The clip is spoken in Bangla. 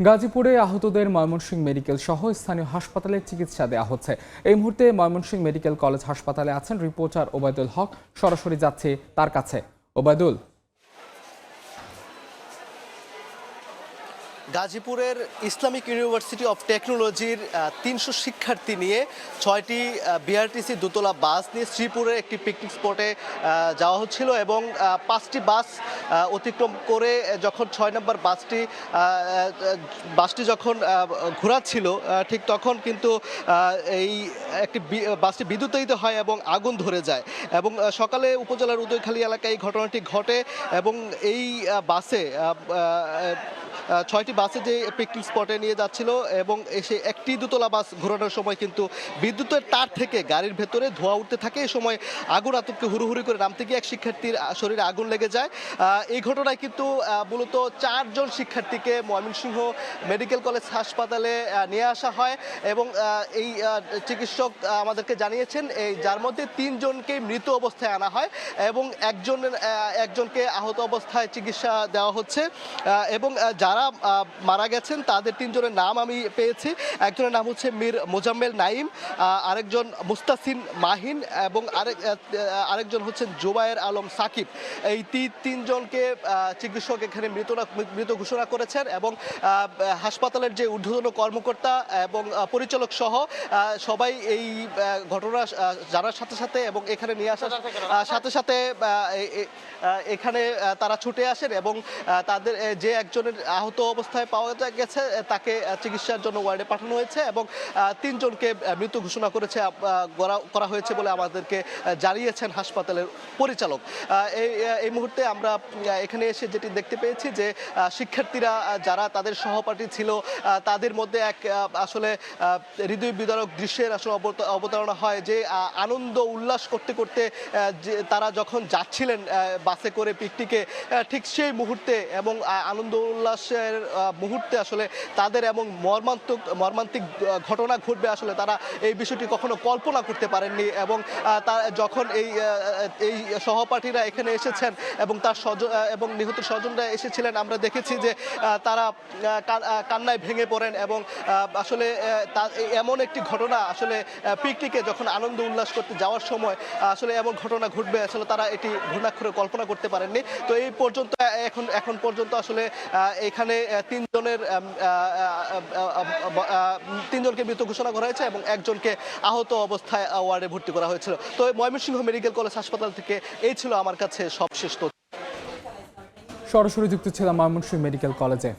গাজীপুরে আহতদের ময়মনসিংহ মেডিকেল সহ স্থানীয় হাসপাতালে চিকিৎসা দেওয়া হচ্ছে। এই মুহূর্তে ময়মনসিংহ মেডিকেল কলেজ হাসপাতালে আছেন রিপোর্টার ওবায়দুল হক। সরাসরি যাচ্ছে তার কাছে। ওবায়দুল, গাজীপুরের ইসলামিক ইউনিভার্সিটি অফ টেকনোলজির ৩০০ শিক্ষার্থী নিয়ে ৬টি বিআরটিসি দোতলা বাস নিয়ে শ্রীপুরের একটি পিকনিক স্পটে যাওয়া হচ্ছিল এবং ৫টি বাস অতিক্রম করে যখন ৬ নম্বর বাসটি যখন ঘোরাচ্ছিল ঠিক তখন কিন্তু এই একটি বাসটি বিদ্যুতায়িত হয় এবং আগুন ধরে যায় এবং সকালে উপজেলার উদয়খালী এলাকায় এই ঘটনাটি ঘটে এবং এই বাসে ৬টি বাসে যে পিকনিক স্পটে নিয়ে যাচ্ছিল এবং এসে একটি দোতলা বাস ঘোরানোর সময় কিন্তু বিদ্যুতের তার থেকে গাড়ির ভেতরে ধোঁয়া উঠতে থাকে। এই সময় আগুন আতঙ্কে হুড়ুহুড়ি করে নামতে গিয়ে এক শিক্ষার্থীর শরীরে আগুন লেগে যায়। এই ঘটনায় কিন্তু মূলত ৪ জন শিক্ষার্থীকে ময়মনসিংহ মেডিকেল কলেজ হাসপাতালে নিয়ে আসা হয় এবং এই চিকিৎসক আমাদেরকে জানিয়েছেন যার মধ্যে ৩ জনকে মৃত অবস্থায় আনা হয় এবং একজনকে আহত অবস্থায় চিকিৎসা দেওয়া হচ্ছে এবং যারা মারা গেছেন তাদের ৩ জনের নাম আমি পেয়েছি। একজনের নাম হচ্ছে মীর মোজাম্মেল নাইম, আরেকজন মুস্তাসিন মাহিন এবং আরেকজন হচ্ছেন জুবায়ের আলম সাকিব। এই ৩ জনকে চিকিৎসক এখানে মৃত ঘোষণা করেছেন এবং হাসপাতালের যে ঊর্ধ্বতন কর্মকর্তা এবং পরিচালক সহ সবাই এই ঘটনা জানার সাথে সাথে এবং এখানে নিয়ে আসার সাথে সাথে এখানে তারা ছুটে আসেন এবং তাদের যে একজনের আহত অবস্থায় পাওয়া গেছে তাকে চিকিৎসার জন্য ওয়ার্ডে পাঠানো হয়েছে এবং ৩ জনকে মৃত ঘোষণা করা হয়েছে বলে আমাদেরকে জানিয়েছেন হাসপাতালের পরিচালক। এই মুহূর্তে আমরা এখানে এসে যেটি দেখতে পেয়েছি যে শিক্ষার্থীরা যারা তাদের সহপাঠী ছিল তাদের মধ্যে এক আসলে হৃদয় বিদারক দৃশ্যের আসলে অবতারণা হয় যে আনন্দ উল্লাস করতে করতে যে তারা যখন যাচ্ছিলেন বাসে করে পিকনিকে ঠিক সেই মুহূর্তে এবং আনন্দ উল্লাসের মুহূর্তে আসলে তাদের এবং মর্মান্তিক ঘটনা ঘটবে আসলে তারা এই বিষয়টি কখনো কল্পনা করতে পারেননি এবং যখন এই সহপাঠীরা এখানে এসেছেন এবং এবং নিহত স্বজনরা এসেছিলেন আমরা দেখেছি যে তারা কান্নায় ভেঙে পড়েন এবং আসলে এমন একটি ঘটনা আসলে পিকনিকে যখন আনন্দ উল্লাস করতে যাওয়ার সময় আসলে এমন ঘটনা ঘটবে আসলে তারা এটি ঘূর্ণাক্ষরে কল্পনা করতে পারেননি। তো এই পর্যন্ত এখন পর্যন্ত আসলে এখানে ৩ জনকে মৃত ঘোষণা করা হয়েছে এবং একজনকে আহত অবস্থায় ওয়ার্ডে ভর্তি করা হয়েছিল। তো ময়মনসিংহ মেডিকেল কলেজ হাসপাতাল থেকে এই ছিল আমার কাছে সবশেষ তথ্য। সরাসরি যুক্ত ছিলাম ময়মনসিংহ মেডিকেল কলেজে।